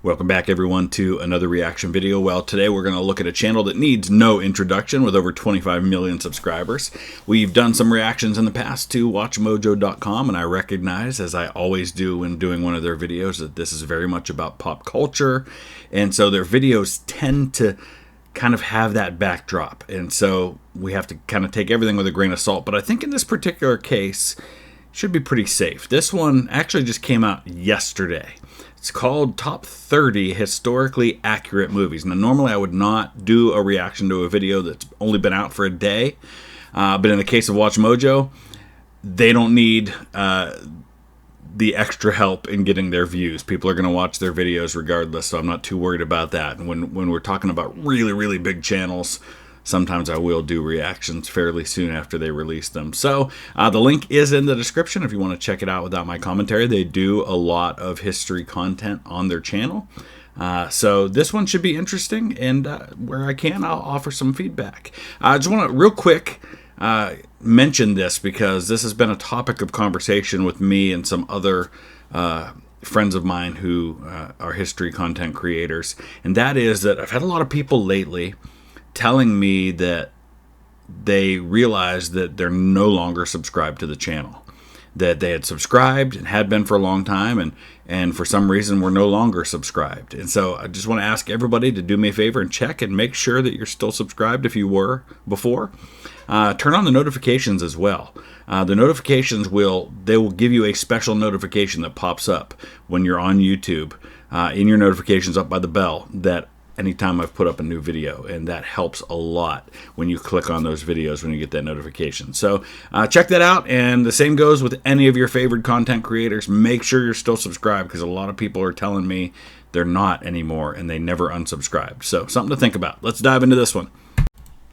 Welcome back everyone to another reaction video. Well, today we're going to look at a channel that needs no introduction with over 25 million subscribers. We've done some reactions in the past to WatchMojo.com, and I recognize, as I always do when doing one of their videos, that this is very much about pop culture, and so their videos tend to kind of have that backdrop, and so we have to kind of take everything with a grain of salt. But I think in this particular case, it should be pretty safe. This one actually just came out yesterday. It's called Top 30 Historically Accurate Movies. Now, normally I would not do a reaction to a video that's only been out for a day, but in the case of WatchMojo, they don't need the extra help in getting their views. People are going to watch their videos regardless, so I'm not too worried about that. And when we're talking about really, really big channels, sometimes I will do reactions fairly soon after they release them. So the link is in the description if you want to check it out without my commentary. They do a lot of history content on their channel. So this one should be interesting, and where I can, I'll offer some feedback. I just want to real quick mention this because this has been a topic of conversation with me and some other friends of mine who are history content creators, and that is that I've had a lot of people lately telling me that they realized that they're no longer subscribed to the channel, that they had subscribed and had been for a long time, and for some reason were no longer subscribed. And so I just want to ask everybody to do me a favor and check and make sure that you're still subscribed if you were before. Turn on the notifications as well. The notifications will give you a special notification that pops up when you're on YouTube in your notifications up by the bell that anytime I've put up a new video, and that helps a lot when you click on those videos when you get that notification. So check that out, and the same goes with any of your favorite content creators. Make sure you're still subscribed, because a lot of people are telling me they're not anymore and they never unsubscribed. So something to think about. Let's dive into this one.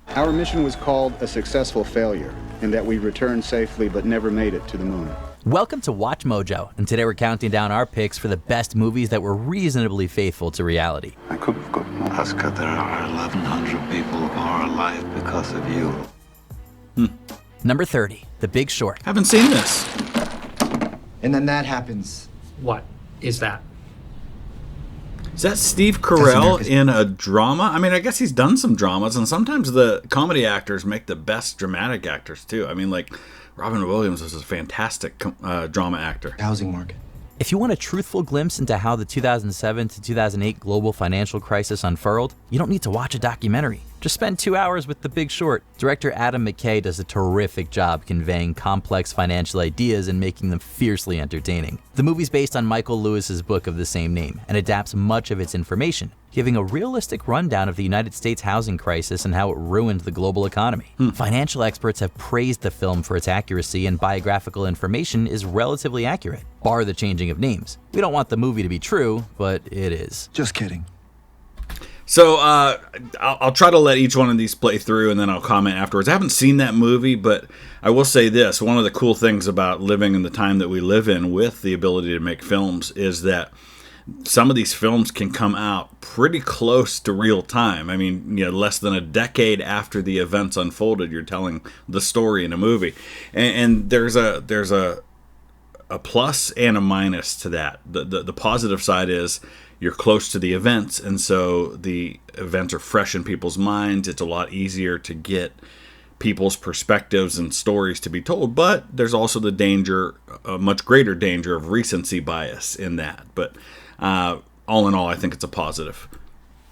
Our mission was called a successful failure, in that we returned safely but never made it to the moon. Welcome to WatchMojo, and today we're counting down our picks for the best movies that were reasonably faithful to reality. I could have got more. Oscar, there are 1,100 people who are alive because of you. Number 30, The Big Short. Haven't seen this. And then that happens. What is that? Is that Steve Carell in a drama? I mean, I guess he's done some dramas, and sometimes the comedy actors make the best dramatic actors too. I mean, like Robin Williams was a fantastic drama actor. Housing market. If you want a truthful glimpse into how the 2007 to 2008 global financial crisis unfurled, you don't need to watch a documentary. Just spend 2 hours with The Big Short. Director Adam McKay does a terrific job conveying complex financial ideas and making them fiercely entertaining. The movie's based on Michael Lewis's book of the same name and adapts much of its information, giving a realistic rundown of the United States housing crisis and how it ruined the global economy. Financial experts have praised the film for its accuracy, and biographical information is relatively accurate, bar the changing of names. We don't want the movie to be true, but it is. Just kidding. So I'll try to let each one of these play through, and then I'll comment afterwards. I haven't seen that movie, but I will say this. One of the cool things about living in the time that we live in with the ability to make films is that some of these films can come out pretty close to real time. I mean, less than a decade after the events unfolded, you're telling the story in a movie. And there's a plus and a minus to that. The positive side is you're close to the events, and so the events are fresh in people's minds. It's a lot easier to get people's perspectives and stories to be told, but there's also the danger, a much greater danger of recency bias in that. But all in all, I think it's a positive.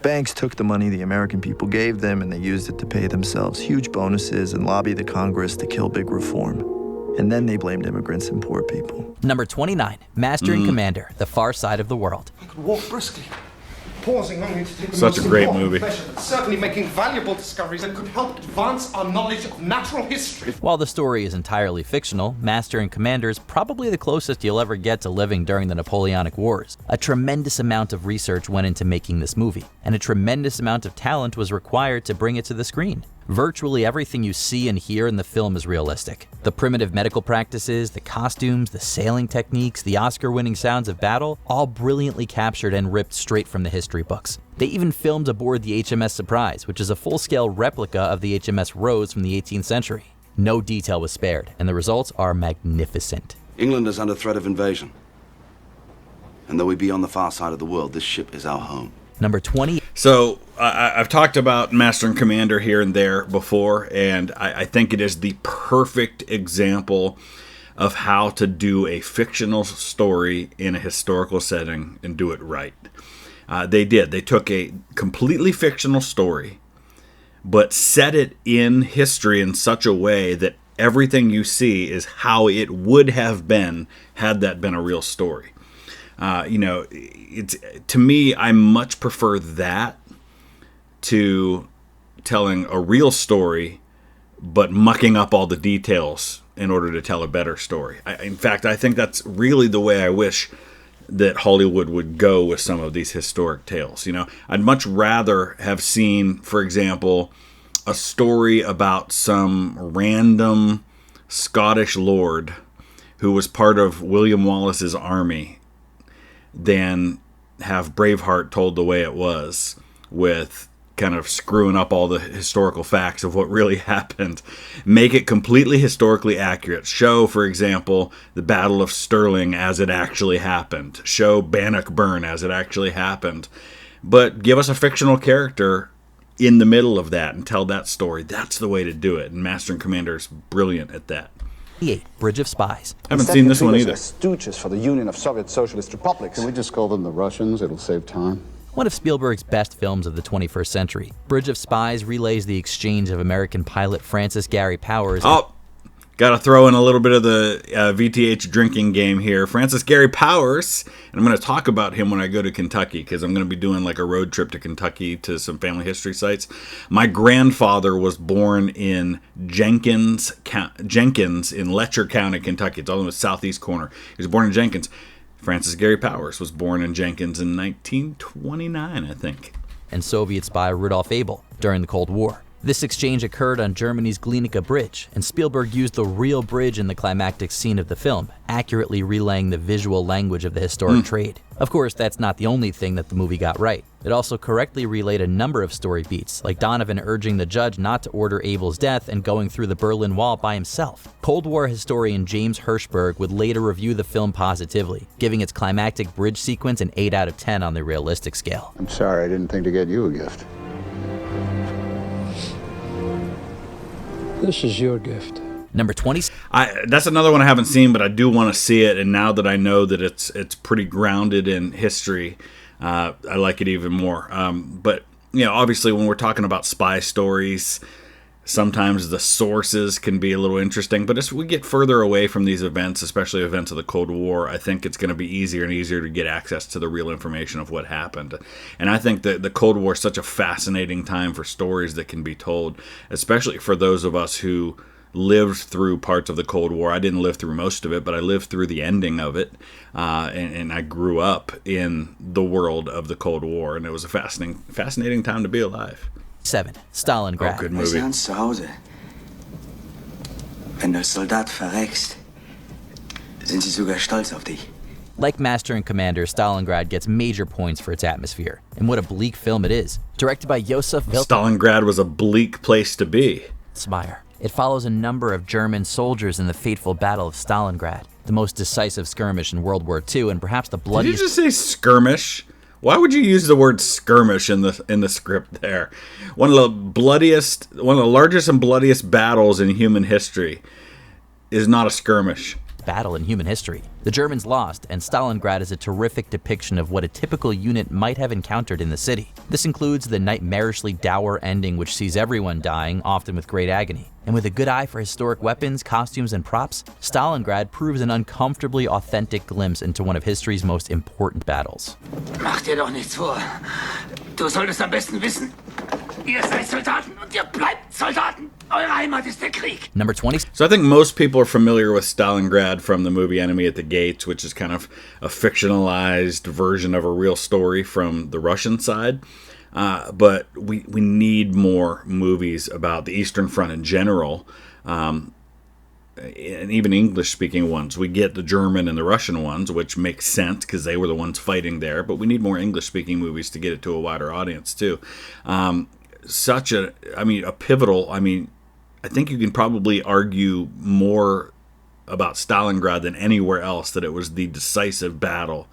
Banks took the money the American people gave them, and they used it to pay themselves huge bonuses and lobby the Congress to kill big reform. And then they blamed immigrants and poor people. Number 29, Master and Commander, The Far Side of the World. I could walk briskly, pausing only to take the Such a most great important movie. pleasure, but certainly making valuable discoveries that could help advance our knowledge of natural history. While the story is entirely fictional, Master and Commander is probably the closest you'll ever get to living during the Napoleonic Wars. A tremendous amount of research went into making this movie, and a tremendous amount of talent was required to bring it to the screen. Virtually everything you see and hear in the film is realistic. The primitive medical practices, the costumes, the sailing techniques, the Oscar-winning sounds of battle, all brilliantly captured and ripped straight from the history books. They even filmed aboard the HMS Surprise, which is a full-scale replica of the HMS Rose from the 18th century. No detail was spared, and the results are magnificent. England is under threat of invasion. And though we be on the far side of the world, this ship is our home. Number 20. So I've talked about Master and Commander here and there before, and I think it is the perfect example of how to do a fictional story in a historical setting and do it right. They did. They took a completely fictional story, but set it in history in such a way that everything you see is how it would have been had that been a real story. It's, to me, I much prefer that to telling a real story, but mucking up all the details in order to tell a better story. In fact, I think that's really the way I wish that Hollywood would go with some of these historic tales. I'd much rather have seen, for example, a story about some random Scottish lord who was part of William Wallace's army than have Braveheart told the way it was, with kind of screwing up all the historical facts of what really happened. Make it completely historically accurate. Show, for example, the Battle of Stirling as it actually happened. Show Bannockburn as it actually happened. But give us a fictional character in the middle of that and tell that story. That's the way to do it. And Master and Commander is brilliant at that. Bridge of Spies. I haven't seen this one either. Stooges for the Union of Soviet Socialist Republics. Can we just call them the Russians? It'll save time. One of Spielberg's best films of the 21st century, Bridge of Spies relays the exchange of American pilot Francis Gary Powers. Got to throw in a little bit of the VTH drinking game here. Francis Gary Powers, and I'm going to talk about him when I go to Kentucky, because I'm going to be doing like a road trip to Kentucky to some family history sites. My grandfather was born in Jenkins in Letcher County, Kentucky. It's all in the southeast corner. He was born in Jenkins. Francis Gary Powers was born in Jenkins in 1929, I think. And Soviet spy Rudolf Abel during the Cold War. This exchange occurred on Germany's Glienicke Bridge, and Spielberg used the real bridge in the climactic scene of the film, accurately relaying the visual language of the historic trade. Of course, that's not the only thing that the movie got right. It also correctly relayed a number of story beats, like Donovan urging the judge not to order Abel's death and going through the Berlin Wall by himself. Cold War historian James Hirschberg would later review the film positively, giving its climactic bridge sequence an 8 out of 10 on the realistic scale. I'm sorry, I didn't think to get you a gift. This is your gift. Number 20. That's another one I haven't seen, but I do want to see it. And now that I know that it's pretty grounded in history, I like it even more. But obviously, when we're talking about spy stories, sometimes the sources can be a little interesting. But as we get further away from these events, especially events of the Cold War, I think it's going to be easier and easier to get access to the real information of what happened. And I think that the Cold War is such a fascinating time for stories that can be told, especially for those of us who lived through parts of the Cold War. I didn't live through most of it, but I lived through the ending of it, and I grew up in the world of the Cold War, and it was a fascinating time to be alive. 7. Stalingrad. Oh, good movie. Zu Hause. Wenn du als Soldat verreckst, sind sie sogar stolz auf dich. Like Master and Commander, Stalingrad gets major points for its atmosphere. And what a bleak film it is. Directed by Josef Stalingrad was a bleak place to be. Wilsmeyer. It follows a number of German soldiers in the fateful Battle of Stalingrad, the most decisive skirmish in World War II, and perhaps the bloodiest... Did you just say skirmish? Why would you use the word skirmish in the script there? One of the largest and bloodiest battles in human history is not a skirmish. Battle in human history. The Germans lost, and Stalingrad is a terrific depiction of what a typical unit might have encountered in the city. This includes the nightmarishly dour ending, which sees everyone dying, often with great agony. And with a good eye for historic weapons, costumes, and props, Stalingrad proves an uncomfortably authentic glimpse into one of history's most important battles. Mach dir doch nichts vor. Du solltest am besten wissen, ihr seid Soldaten und ihr bleibt Soldaten. Eure Heimat ist der Krieg. Number 20. So I think most people are familiar with Stalingrad from the movie Enemy at the Gates, which is kind of a fictionalized version of a real story from the Russian side. But we need more movies about the Eastern Front in general, and even English-speaking ones. We get the German and the Russian ones, which makes sense because they were the ones fighting there. But we need more English-speaking movies to get it to a wider audience too. A pivotal. I think you can probably argue more about Stalingrad than anywhere else that it was the decisive battle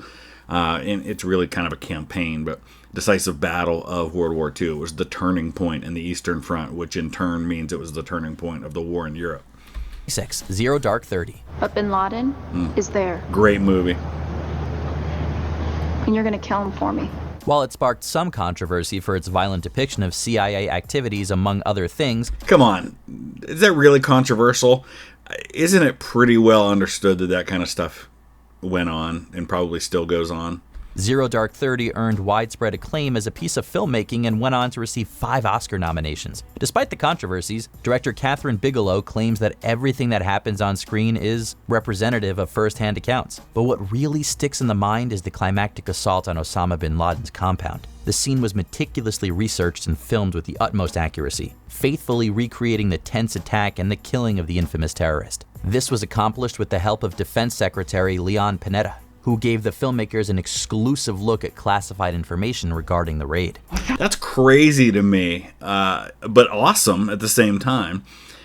And it's really kind of a campaign, but decisive battle of World War II. It was the turning point in the Eastern Front, which in turn means it was the turning point of the war in Europe. 6. Zero Dark 30. But Bin Laden is there. Great movie. And you're gonna kill him for me. While it sparked some controversy for its violent depiction of CIA activities, among other things. Come on, is that really controversial? Isn't it pretty well understood that that kind of stuff went on and probably still goes on? Zero Dark 30 earned widespread acclaim as a piece of filmmaking and went on to receive 5 Oscar nominations. Despite the controversies, director Catherine Bigelow claims that everything that happens on screen is representative of first-hand accounts. But what really sticks in the mind is the climactic assault on Osama bin Laden's compound. The scene was meticulously researched and filmed with the utmost accuracy, faithfully recreating the tense attack and the killing of the infamous terrorist. This was accomplished with the help of Defense Secretary Leon Panetta, who gave the filmmakers an exclusive look at classified information regarding the raid. That's crazy to me, but awesome at the same time,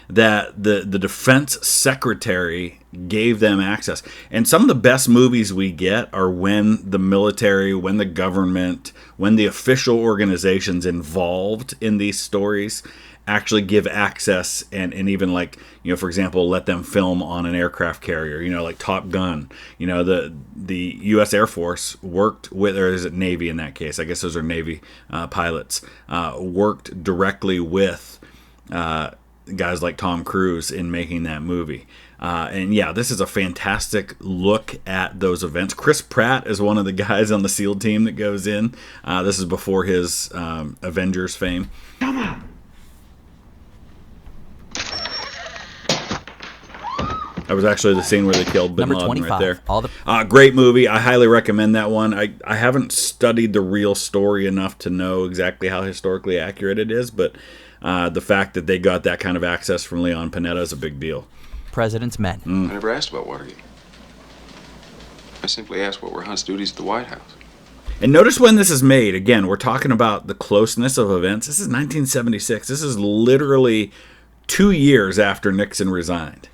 that the defense secretary gave them access. And some of the best movies we get are when the military, when the government, when the official organizations involved in these stories actually give access and even, like, you know, for example, let them film on an aircraft carrier, you know, like Top Gun. You know, the U.S. Air Force worked with, or is it Navy in that case? I guess those are Navy pilots, worked directly with guys like Tom Cruise in making that movie. And yeah, this is a fantastic look at those events. Chris Pratt is one of the guys on the SEAL team that goes in. This is before his Avengers fame. Come on. That was actually the scene where they killed Bin Number Laden 25. right there. Great movie. I highly recommend that one. I haven't studied the real story enough to know exactly how historically accurate it is, but the fact that they got that kind of access from Leon Panetta is a big deal. President's Men. I never asked about Watergate. I simply asked what were Hunt's duties at the White House. And notice when this is made. Again, we're talking about the closeness of events. This is 1976. This is literally 2 years after Nixon resigned.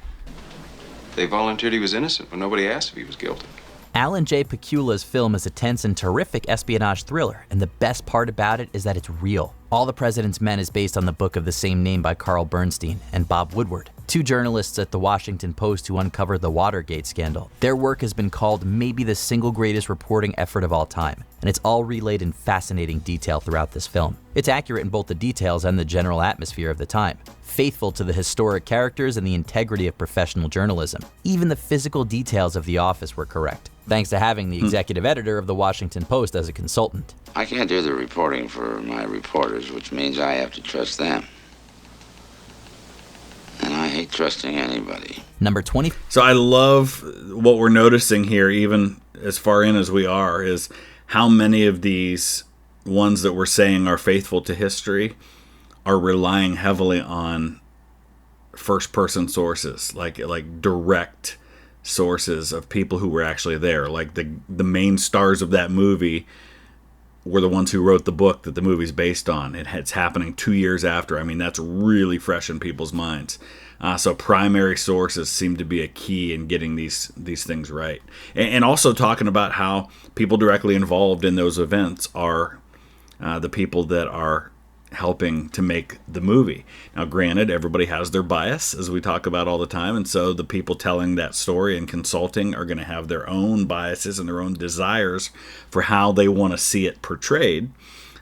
They volunteered he was innocent, but nobody asked if he was guilty. Alan J. Pakula's film is a tense and terrific espionage thriller, and the best part about it is that it's real. All the President's Men is based on the book of the same name by Carl Bernstein and Bob Woodward, 2 journalists at the Washington Post who uncovered the Watergate scandal. Their work has been called maybe the single greatest reporting effort of all time, and it's all relayed in fascinating detail throughout this film. It's accurate in both the details and the general atmosphere of the time, faithful to the historic characters and the integrity of professional journalism. Even the physical details of the office were correct, thanks to having the executive editor of the Washington Post as a consultant. I can't do the reporting for my reporters, which means I have to trust them. And I hate trusting anybody. Number 20. So I love what we're noticing here, even as far in as we are, is how many of these ones that we're saying are faithful to history are relying heavily on first-person sources, like direct sources of people who were actually there. Like the main stars of that movie were the ones who wrote the book that the movie's based on. It's happening 2 years after. I mean, that's really fresh in people's minds. So primary sources seem to be a key in getting these things right. And also talking about how people directly involved in those events are the people that are helping to make the movie. Now, granted, everybody has their bias, as we talk about all the time, and so the people telling that story and consulting are going to have their own biases and their own desires for how they want to see it portrayed.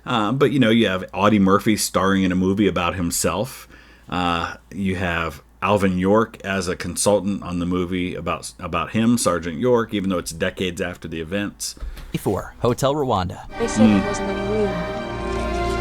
But, you know, you have Audie Murphy starring in a movie about himself. You have Alvin York as a consultant on the movie about him, Sergeant York, even though it's decades after the events. 4. Hotel Rwanda. They said it wasn't any real.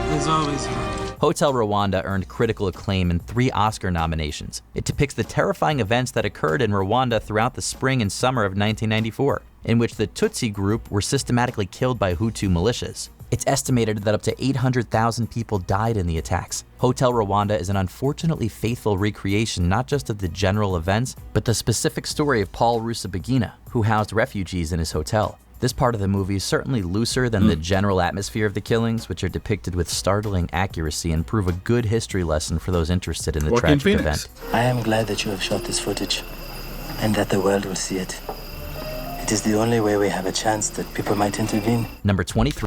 There's always hope. Hotel Rwanda earned critical acclaim and 3 Oscar nominations. It depicts the terrifying events that occurred in Rwanda throughout the spring and summer of 1994, in which the Tutsi group were systematically killed by Hutu militias. It's estimated that up to 800,000 people died in the attacks. Hotel Rwanda is an unfortunately faithful recreation not just of the general events, but the specific story of Paul Rusesabagina, who housed refugees in his hotel. This part of the movie is certainly looser than the general atmosphere of the killings, which are depicted with startling accuracy and prove a good history lesson for those interested in the tragic event. I am glad that you have shot this footage, and that the world will see it. It is the only way we have a chance that people might intervene. Number 23.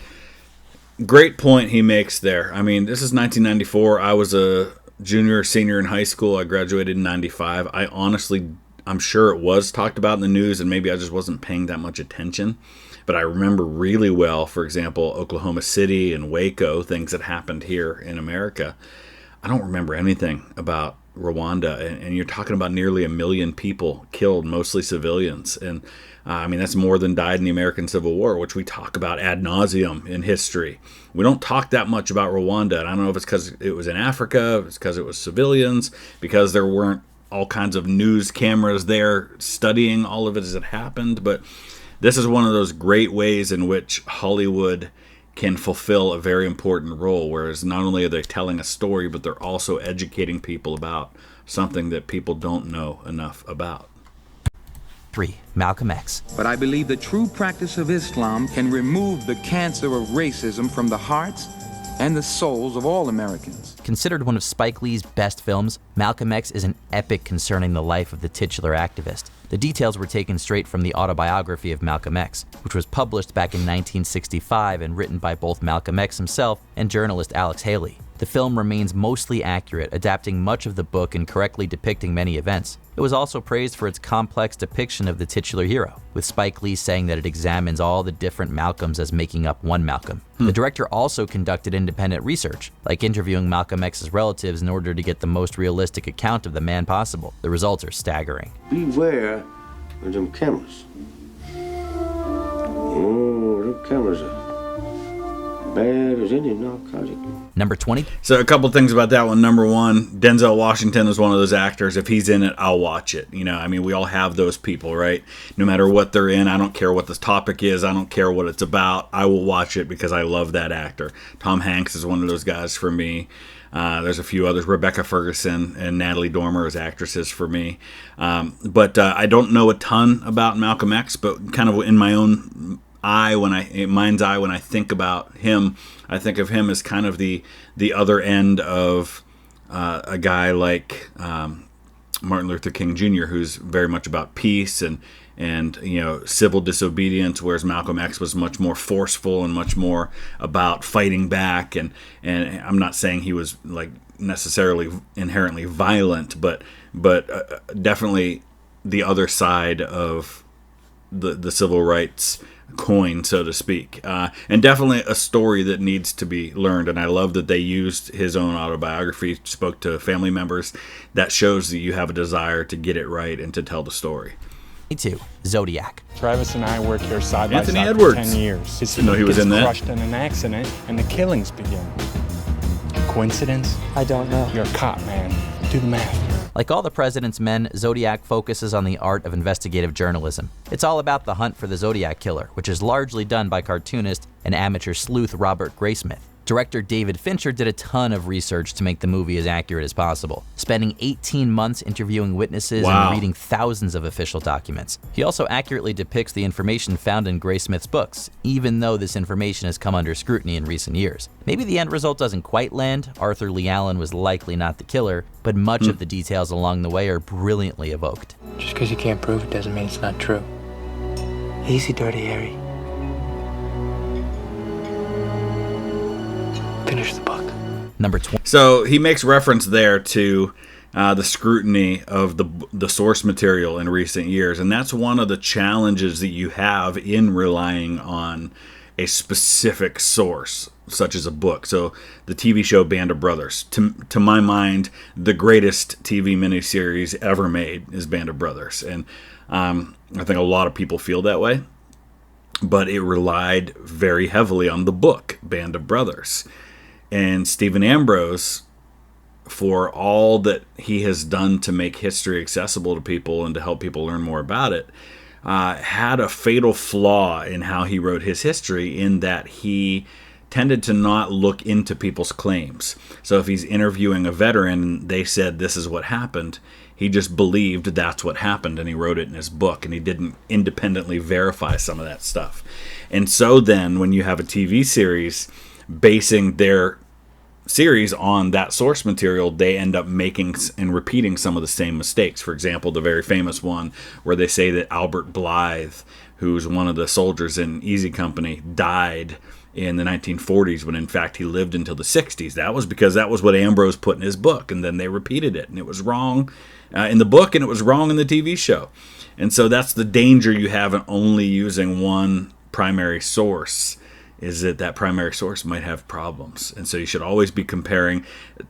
Great point he makes there. I mean, this is 1994. I was a junior or senior in high school. I graduated in 95. I'm sure it was talked about in the news, and maybe I just wasn't paying that much attention. But I remember really well, for example, Oklahoma City and Waco, things that happened here in America. I don't remember anything about Rwanda, and you're talking about nearly 1 million people killed, mostly civilians. And I mean, that's more than died in the American Civil War, which we talk about ad nauseum in history. We don't talk that much about Rwanda, and I don't know if it's because it was in Africa, if it's because it was civilians, because there weren't all kinds of news cameras there studying all of it as it happened. But this is one of those great ways in which Hollywood can fulfill a very important role, whereas not only are they telling a story, but they're also educating people about something that people don't know enough about. 3. Malcolm X. But I believe the true practice of Islam can remove the cancer of racism from the hearts and the souls of all Americans. Considered one of Spike Lee's best films, Malcolm X is an epic concerning the life of the titular activist. The details were taken straight from the autobiography of Malcolm X, which was published back in 1965 and written by both Malcolm X himself and journalist Alex Haley. The film remains mostly accurate, adapting much of the book and correctly depicting many events. It was also praised for its complex depiction of the titular hero, with Spike Lee saying that it examines all the different Malcolms as making up one Malcolm. The director also conducted independent research, like interviewing Malcolm X's relatives in order to get the most realistic account of the man possible. The results are staggering. Beware of them cameras. Oh, them cameras are bad as any narcotic. Number 20. So a couple things about that one. Number one, Denzel Washington is one of those actors. If he's in it, I'll watch it. You know, I mean, we all have those people, right? No matter what they're in, I don't care what the topic is. I don't care what it's about. I will watch it because I love that actor. Tom Hanks is one of those guys for me. There's a few others. Rebecca Ferguson and Natalie Dormer as actresses for me. But I don't know a ton about Malcolm X, but kind of in my own mind's eye, when I think about him, I think of him as kind of the other end of a guy like Martin Luther King Jr., who's very much about peace and you know, civil disobedience, whereas Malcolm X was much more forceful and much more about fighting back. And I'm not saying he was like necessarily inherently violent, but definitely the other side of the civil rights coin, so to speak, and definitely a story that needs to be learned. And I love that they used his own autobiography, spoke to family members. That shows that you have a desire to get it right and to tell the story. 2. Zodiac. Travis and I worked here side Anthony by side Edwards. for 10 years. His Didn't know he was gets in that. crushed in an accident, and the killings begin. Coincidence? I don't know. You're a cop, man. Do the math. Like all the President's Men, Zodiac focuses on the art of investigative journalism. It's all about the hunt for the Zodiac Killer, which is largely done by cartoonist and amateur sleuth Robert Graysmith. Director David Fincher did a ton of research to make the movie as accurate as possible, spending 18 months interviewing witnesses and reading thousands of official documents. He also accurately depicts the information found in Graysmith's books, even though this information has come under scrutiny in recent years. Maybe the end result doesn't quite land. Arthur Lee Allen was likely not the killer, but much of the details along the way are brilliantly evoked. Just because you can't prove it doesn't mean it's not true. Easy, Dirty Harry. Finish the book. Number 20. So he makes reference there to the scrutiny of the source material in recent years, and that's one of the challenges that you have in relying on a specific source, such as a book. So the TV show Band of Brothers, to my mind, the greatest TV miniseries ever made is Band of Brothers, and I think a lot of people feel that way, but it relied very heavily on the book Band of Brothers. And Stephen Ambrose, for all that he has done to make history accessible to people and to help people learn more about it, had a fatal flaw in how he wrote his history, in that he tended to not look into people's claims. So if he's interviewing a veteran and they said this is what happened, he just believed that's what happened, and he wrote it in his book, and he didn't independently verify some of that stuff. And so then when you have a TV series basing their series on that source material, they end up making and repeating some of the same mistakes. For example, the very famous one where they say that Albert Blythe, who's one of the soldiers in Easy Company, died in the 1940s when in fact he lived until the 60s. That was because that was what Ambrose put in his book, and then they repeated it, and it was wrong in the book and it was wrong in the TV show. And so that's the danger you have in only using one primary source, is that primary source might have problems. And so you should always be comparing.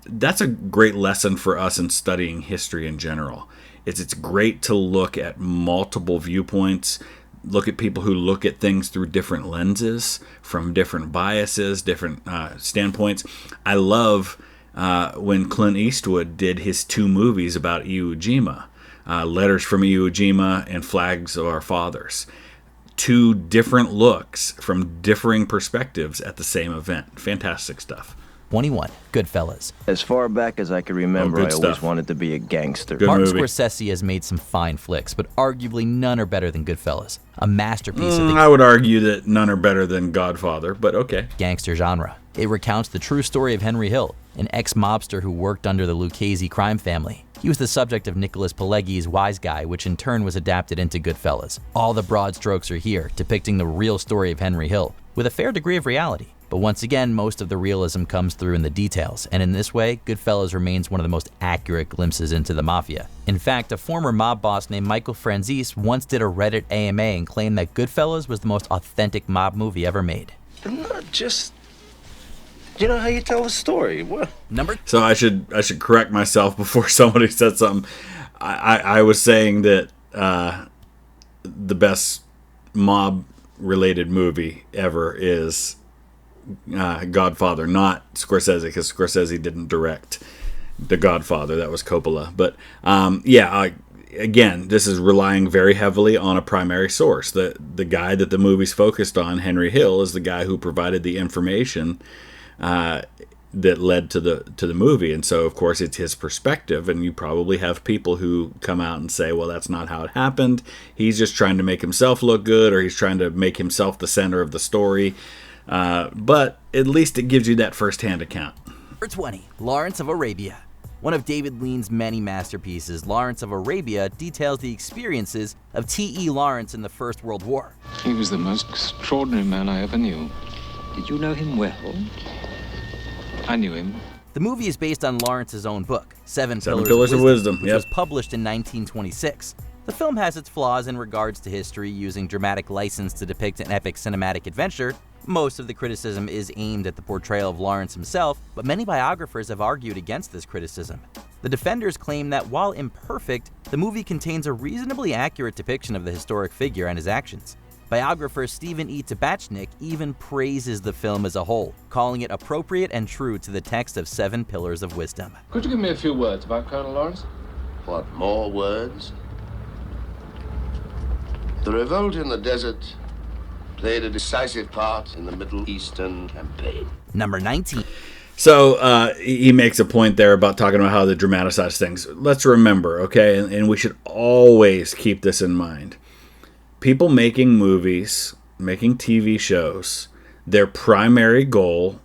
That's a great lesson for us in studying history in general. It's great to look at multiple viewpoints, look at people who look at things through different lenses, from different biases, different standpoints. I love when Clint Eastwood did his 2 movies about Iwo Jima, Letters from Iwo Jima and Flags of Our Fathers. 2 different looks from differing perspectives at the same event. Fantastic stuff. 21, Goodfellas. As far back as I can remember, I always wanted to be a gangster. Martin Scorsese has made some fine flicks, but arguably none are better than Goodfellas. A masterpiece of the I would argue that none are better than Godfather, but okay. Gangster genre. It recounts the true story of Henry Hill, an ex-mobster who worked under the Lucchese crime family. He was the subject of Nicholas Pileggi's Wise Guy, which in turn was adapted into Goodfellas. All the broad strokes are here, depicting the real story of Henry Hill, with a fair degree of reality. But once again, most of the realism comes through in the details, and in this way, Goodfellas remains one of the most accurate glimpses into the mafia. In fact, a former mob boss named Michael Franzese once did a Reddit AMA and claimed that Goodfellas was the most authentic mob movie ever made. Not just, you know, how you tell a story. What? So I should correct myself before somebody said something. I was saying that the best mob-related movie ever is Godfather, not Scorsese, because Scorsese didn't direct The Godfather. That was Coppola. But again, this is relying very heavily on a primary source. The guy that the movie's focused on, Henry Hill, is the guy who provided the information that led to the movie. And so, of course, it's his perspective, and you probably have people who come out and say, well, that's not how it happened. He's just trying to make himself look good, or he's trying to make himself the center of the story. But at least it gives you that first-hand account. Number 20, Lawrence of Arabia. One of David Lean's many masterpieces, Lawrence of Arabia details the experiences of T.E. Lawrence in the First World War. He was the most extraordinary man I ever knew. Did you know him well? I knew him. The movie is based on Lawrence's own book, Seven Pillars of Wisdom, which was published in 1926. The film has its flaws in regards to history, using dramatic license to depict an epic cinematic adventure. Most of the criticism is aimed at the portrayal of Lawrence himself, but many biographers have argued against this criticism. The defenders claim that while imperfect, the movie contains a reasonably accurate depiction of the historic figure and his actions. Biographer Stephen E. Tabachnik even praises the film as a whole, calling it appropriate and true to the text of Seven Pillars of Wisdom. Could you give me a few words about Colonel Lawrence? What, more words? The revolt in the desert played a decisive part in the Middle Eastern campaign. Number 19. So he makes a point there about talking about how they dramatize things. Let's remember, okay, and we should always keep this in mind. People making movies, making TV shows, their primary goals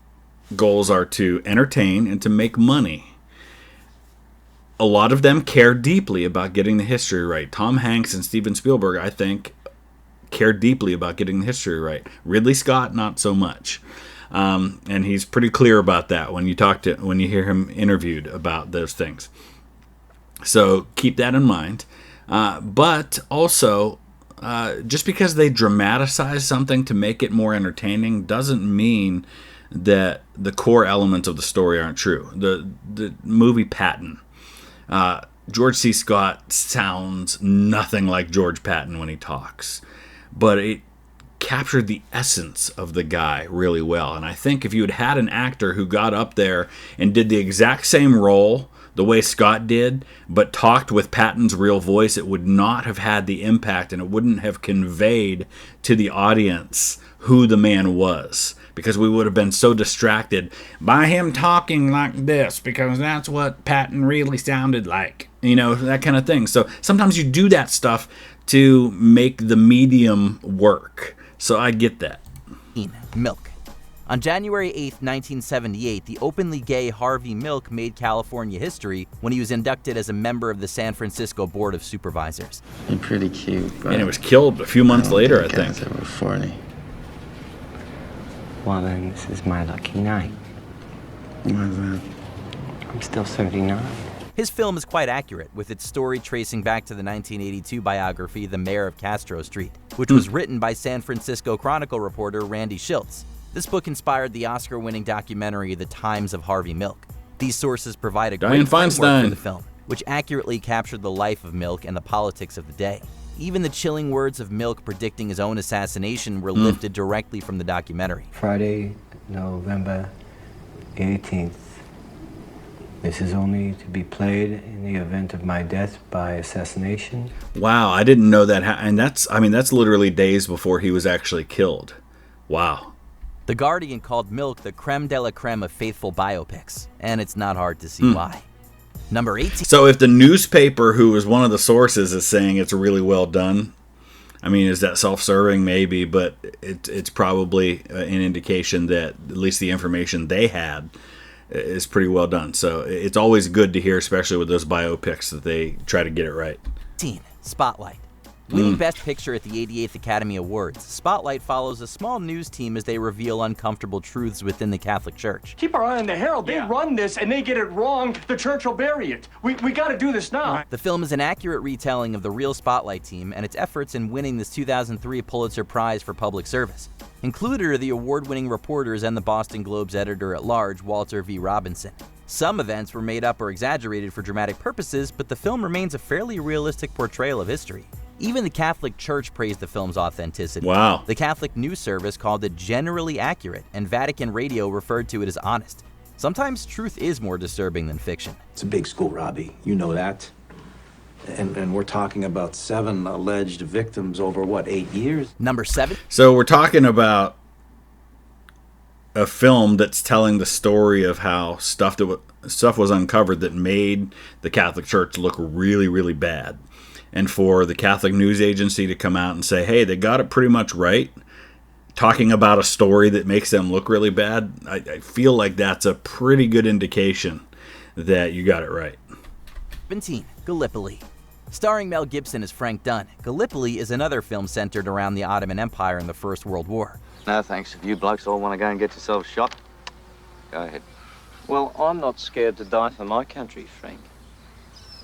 are to entertain and to make money. A lot of them care deeply about getting the history right. Tom Hanks and Steven Spielberg, I think, care deeply about getting the history right. Ridley Scott, not so much. And he's pretty clear about that when you hear him interviewed about those things. So keep that in mind. But also, just because they dramatize something to make it more entertaining doesn't mean that the core elements of the story aren't true. The movie Patton. George C. Scott sounds nothing like George Patton when he talks, but it captured the essence of the guy really well. And I think if you had had an actor who got up there and did the exact same role the way Scott did, but talked with Patton's real voice, it would not have had the impact, and it wouldn't have conveyed to the audience who the man was, because we would have been so distracted by him talking like this, because that's what Patton really sounded like, that kind of thing. So sometimes you do that stuff to make the medium work. So I get that. Milk. On January 8, 1978, the openly gay Harvey Milk made California history when he was inducted as a member of the San Francisco Board of Supervisors. You're pretty cute, but And he was killed a few months later, I think. Over 40. Well, then, this is my lucky night. Why is that? I'm still 39. His film is quite accurate, with its story tracing back to the 1982 biography The Mayor of Castro Street, which was written by San Francisco Chronicle reporter Randy Schiltz. This book inspired the Oscar-winning documentary The Times of Harvey Milk. These sources provide a great framework for the film, which accurately captured the life of Milk and the politics of the day. Even the chilling words of Milk predicting his own assassination were lifted directly from the documentary. Friday, November 18th. This is only to be played in the event of my death by assassination. Wow, I didn't know that. And that's literally days before he was actually killed. Wow. The Guardian called Milk the creme de la creme of faithful biopics, and it's not hard to see why. Number 18. So if the newspaper, who was one of the sources, is saying it's really well done, I mean, is that self-serving? Maybe, but it's probably an indication that at least the information they had is pretty well done. So it's always good to hear, especially with those biopics, that they try to get it right. Spotlight. Winning Best Picture at the 88th Academy Awards, Spotlight follows a small news team as they reveal uncomfortable truths within the Catholic Church. Keep our eye on the Herald. They run this, and they get it wrong. The church will bury it. We got to do this now. The film is an accurate retelling of the real Spotlight team and its efforts in winning this 2003 Pulitzer Prize for Public Service. Included are the award-winning reporters and the Boston Globe's editor-at-large, Walter V. Robinson. Some events were made up or exaggerated for dramatic purposes, but the film remains a fairly realistic portrayal of history. Even the Catholic Church praised the film's authenticity. Wow. The Catholic News Service called it generally accurate, and Vatican Radio referred to it as honest. Sometimes truth is more disturbing than fiction. It's a big school, Robbie. You know that. And we're talking about 7 alleged victims over, 8 years? Number 7. So we're talking about a film that's telling the story of how stuff was uncovered that made the Catholic Church look really, really bad. And for the Catholic News Agency to come out and say, hey, they got it pretty much right, talking about a story that makes them look really bad, I feel like that's a pretty good indication that you got it right. 17. Gallipoli. Starring Mel Gibson as Frank Dunn, Gallipoli is another film centered around the Ottoman Empire in the First World War. No, thanks. If you blokes all want to go and get yourselves shot, go ahead. Well, I'm not scared to die for my country, Frank.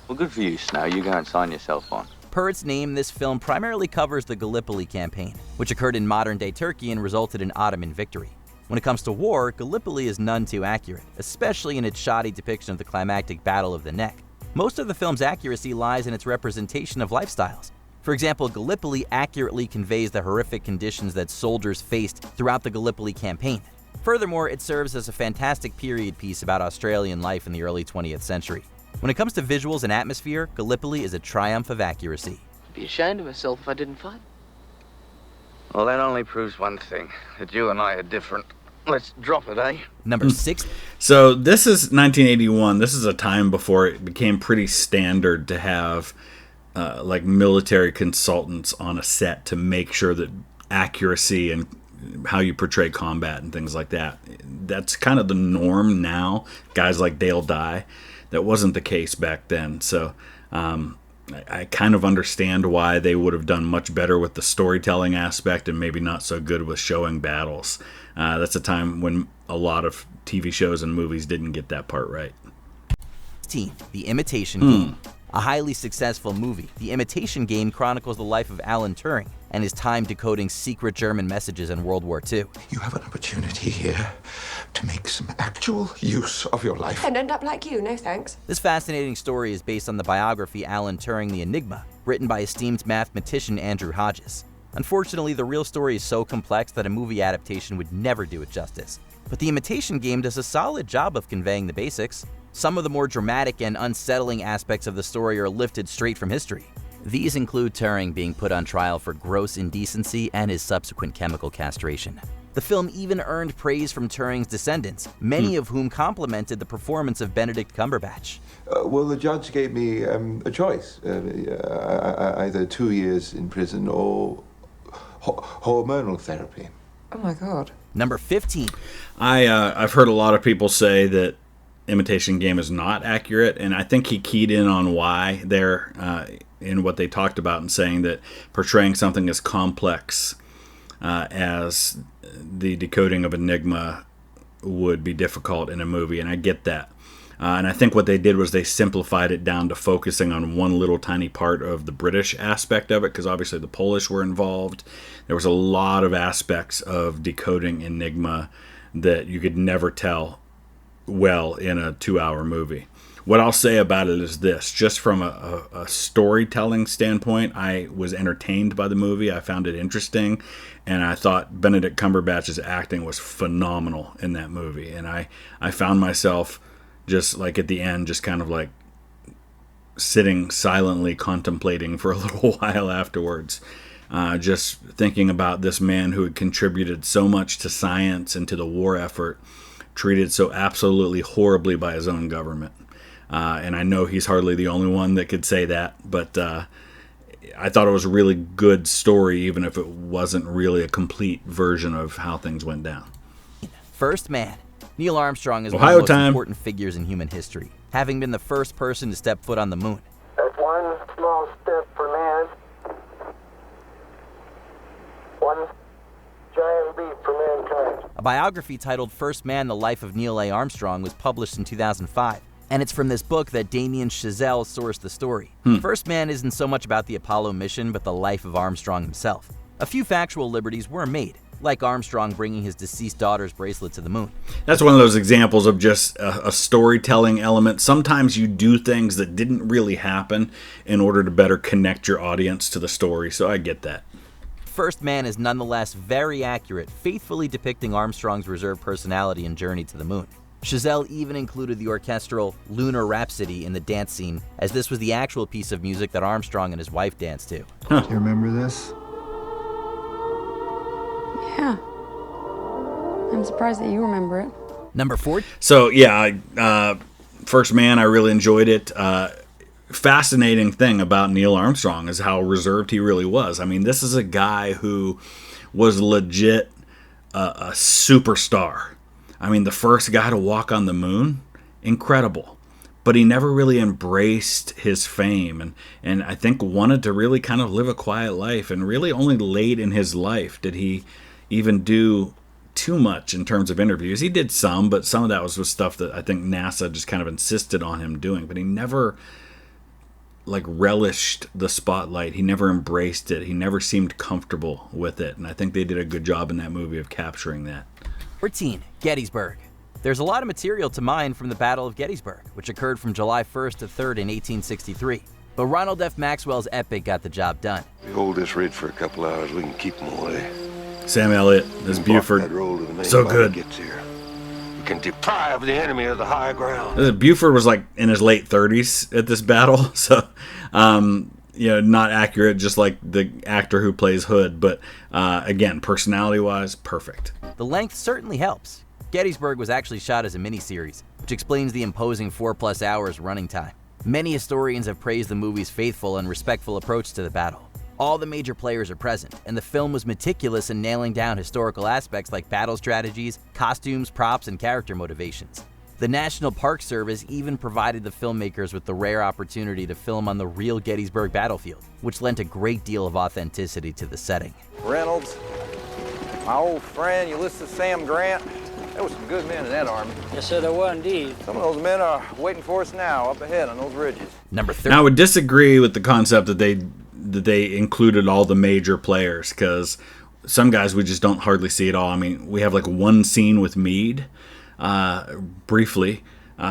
Well, good for you, Snow. You go and sign yourself on. Per its name, this film primarily covers the Gallipoli campaign, which occurred in modern-day Turkey and resulted in Ottoman victory. When it comes to war, Gallipoli is none too accurate, especially in its shoddy depiction of the climactic Battle of the Neck. Most of the film's accuracy lies in its representation of lifestyles. For example, Gallipoli accurately conveys the horrific conditions that soldiers faced throughout the Gallipoli campaign. Furthermore, it serves as a fantastic period piece about Australian life in the early 20th century. When it comes to visuals and atmosphere, Gallipoli is a triumph of accuracy. I'd be ashamed of myself if I didn't fight. Well, that only proves one thing, that you and I are different. Let's drop it, eh? Number 6. So this is 1981. This is a time before it became pretty standard to have like military consultants on a set to make sure that accuracy and how you portray combat and things like that. That's kind of the norm now. Guys like Dale Dye. That wasn't the case back then. So I kind of understand why they would have done much better with the storytelling aspect and maybe not so good with showing battles. That's a time when a lot of TV shows and movies didn't get that part right. The Imitation Game. A highly successful movie, The Imitation Game chronicles the life of Alan Turing and his time decoding secret German messages in World War II. You have an opportunity here to make some actual use of your life. And end up like you, no thanks. This fascinating story is based on the biography Alan Turing the Enigma, written by esteemed mathematician Andrew Hodges. Unfortunately, the real story is so complex that a movie adaptation would never do it justice. But The Imitation Game does a solid job of conveying the basics. Some of the more dramatic and unsettling aspects of the story are lifted straight from history. These include Turing being put on trial for gross indecency and his subsequent chemical castration. The film even earned praise from Turing's descendants, many of whom complimented the performance of Benedict Cumberbatch. Well, the judge gave me a choice, either 2 years in prison or hormonal therapy. Oh my God. Number 15. I've heard a lot of people say that Imitation Game is not accurate, and I think he keyed in on why there in what they talked about, and saying that portraying something as complex as the decoding of Enigma would be difficult in a movie, and I get that. And I think what they did was they simplified it down to focusing on one little tiny part of the British aspect of it, because obviously the Polish were involved. There was a lot of aspects of decoding Enigma that you could never tell well in a 2-hour movie. What I'll say about it is this: just from a storytelling standpoint, I was entertained by the movie. I found it interesting, and I thought Benedict Cumberbatch's acting was phenomenal in that movie. And I found myself just like at the end, just kind of like sitting silently contemplating for a little while afterwards, just thinking about this man who had contributed so much to science and to the war effort, treated so absolutely horribly by his own government. And I know he's hardly the only one that could say that, but I thought it was a really good story, even if it wasn't really a complete version of how things went down. First Man. Neil Armstrong is Ohio one of the most time. important figures in human history, having been the first person to step foot on the moon. That's one small step for man, one giant leap for mankind. A biography titled First Man, The Life of Neil A. Armstrong was published in 2005, and it's from this book that Damien Chazelle sourced the story. First Man isn't so much about the Apollo mission, but the life of Armstrong himself. A few factual liberties were made, like Armstrong bringing his deceased daughter's bracelet to the moon. That's one of those examples of just a storytelling element. Sometimes you do things that didn't really happen in order to better connect your audience to the story, so I get that. First Man is nonetheless very accurate, faithfully depicting Armstrong's reserved personality and journey to the moon. Chazelle even included the orchestral Lunar Rhapsody in the dance scene, as this was the actual piece of music that Armstrong and his wife danced to. Do you remember this? Yeah. I'm surprised that you remember it. Number 4. So, yeah, First Man, I really enjoyed it. Fascinating thing about Neil Armstrong is how reserved he really was. I mean, this is a guy who was legit a superstar. I mean, the first guy to walk on the moon, incredible. But he never really embraced his fame, and I think wanted to really kind of live a quiet life. And really only late in his life did he even do too much in terms of interviews. He did some, but some of that was with stuff that I think NASA just kind of insisted on him doing. But he never like relished the spotlight. He never embraced it. He never seemed comfortable with it. And I think they did a good job in that movie of capturing that. 14. Gettysburg. There's a lot of material to mine from the Battle of Gettysburg, which occurred from July 1st to 3rd in 1863. But Ronald F. Maxwell's epic got the job done. We hold this ridge for a couple hours, we can keep them away. Sam Elliott as Buford. So good. Gets here. We can deprive the enemy of the high ground. Buford was like in his late 30s at this battle, so not accurate, just like the actor who plays Hood, but again, personality-wise, perfect. The length certainly helps. Gettysburg was actually shot as a miniseries, which explains the imposing 4+ hours running time. Many historians have praised the movie's faithful and respectful approach to the battle. All the major players are present, and the film was meticulous in nailing down historical aspects like battle strategies, costumes, props, and character motivations. The National Park Service even provided the filmmakers with the rare opportunity to film on the real Gettysburg battlefield, which lent a great deal of authenticity to the setting. Reynolds, my old friend Ulysses Sam Grant, there were some good men in that army. Yes, sir, there were indeed. Some of those men are waiting for us now up ahead on those ridges. Number 3. Now, I would disagree with the concept that they included all the major players, because some guys we just don't hardly see at all. I mean, we have like one scene with Meade, briefly.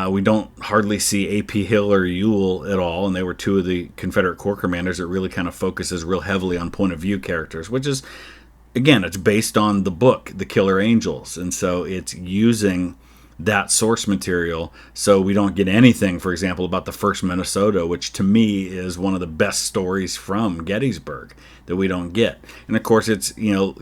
We don't hardly see A.P. Hill or Ewell at all, and they were two of the Confederate Corps commanders. It really kind of focuses real heavily on point of view characters, which is, again, it's based on the book, The Killer Angels, and so it's using that source material so we don't get anything, for example, about the 1st Minnesota, which to me is one of the best stories from Gettysburg that we don't get. And of course it's,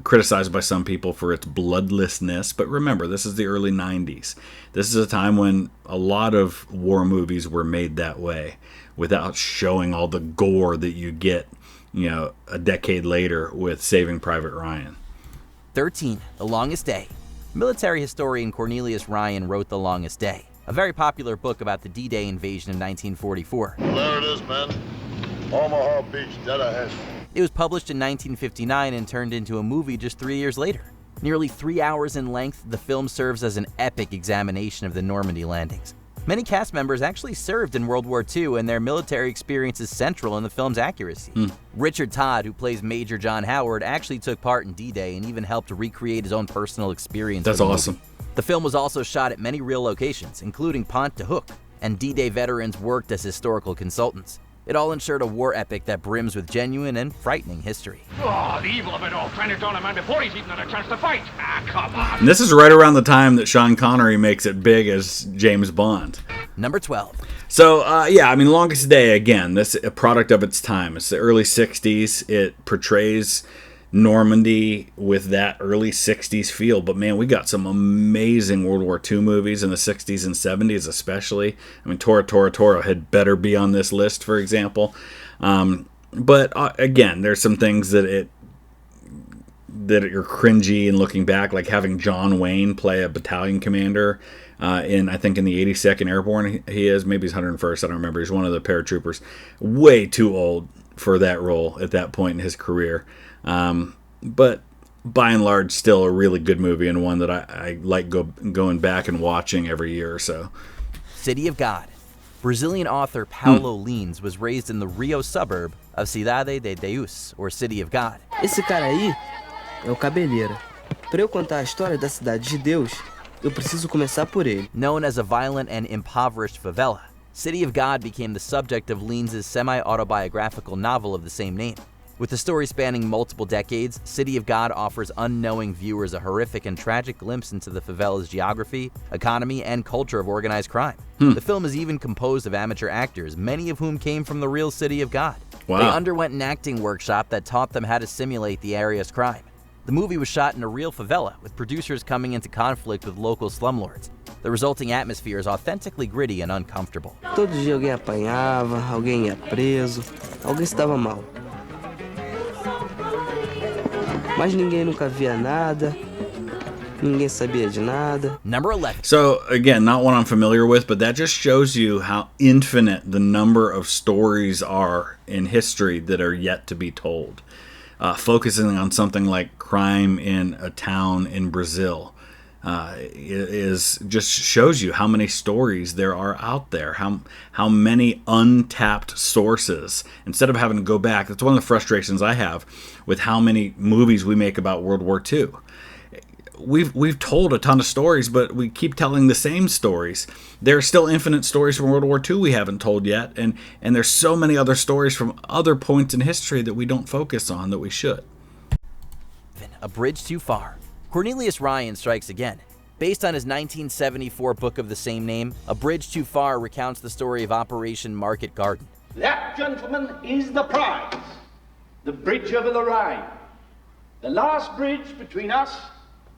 criticized by some people for its bloodlessness, but remember, this is the early 90s. This is a time when a lot of war movies were made that way, without showing all the gore that you get, a decade later with Saving Private Ryan. 13. The Longest Day. Military historian Cornelius Ryan wrote The Longest Day, a very popular book about the D-Day invasion of 1944. There it is, men. Omaha Beach, dead ahead. It was published in 1959 and turned into a movie just 3 years later. Nearly 3 hours in length, the film serves as an epic examination of the Normandy landings. Many cast members actually served in World War II, and their military experience is central in the film's accuracy. Richard Todd, who plays Major John Howard, actually took part in D-Day and even helped recreate his own personal experience. That's awesome. The film was also shot at many real locations, including Pont de Hook, and D-Day veterans worked as historical consultants. It all ensured a war epic that brims with genuine and frightening history. Oh, the evil of it all, trying to down a man before he's even had a chance to fight. Ah, come on. And this is right around the time that Sean Connery makes it big as James Bond. Number 12. So, yeah, I mean, Longest Day, again, this is a product of its time. It's the early 60s. It portrays Normandy with that early 60s feel. But, man, we got some amazing World War II movies in the 60s and 70s especially. I mean, Tora Tora Tora had better be on this list, for example. But, again, there's some things that are cringy and looking back, like having John Wayne play a battalion commander I think in the 82nd Airborne he is. Maybe he's 101st, I don't remember. He's one of the paratroopers. Way too old for that role at that point in his career. But by and large, still a really good movie, and one that I like going back and watching every year or so. City of God. Brazilian author Paulo Lins was raised in the Rio suburb of Cidade de Deus, or City of God. Esse cara aí é o Cabeleira. Para eu contar a história da Cidade de Deus, eu preciso começar por ele. Known as a violent and impoverished favela, City of God became the subject of Lins' semi-autobiographical novel of the same name. With the story spanning multiple decades, City of God offers unknowing viewers a horrific and tragic glimpse into the favela's geography, economy, and culture of organized crime. The film is even composed of amateur actors, many of whom came from the real City of God. Wow. They underwent an acting workshop that taught them how to simulate the area's crime. The movie was shot in a real favela, with producers coming into conflict with local slumlords. The resulting atmosphere is authentically gritty and uncomfortable. Todo dia alguém apanhava, alguém ia preso, alguém se dava mal. Mas ninguém nunca via nada, ninguém sabia de nada. Number 11. So, again, not one I'm familiar with, but that just shows you how infinite the number of stories are in history that are yet to be told. Focusing on something like crime in a town in Brazil is just shows you how many stories there are out there, how many untapped sources. Instead of having to go back, that's one of the frustrations I have with how many movies we make about World War II. We've told a ton of stories, but we keep telling the same stories. There are still infinite stories from World War II we haven't told yet, and there's so many other stories from other points in history that we don't focus on that we should. A Bridge Too Far. Cornelius Ryan strikes again. Based on his 1974 book of the same name, A Bridge Too Far recounts the story of Operation Market Garden. That, gentlemen, is the prize. The bridge over the Rhine. The last bridge between us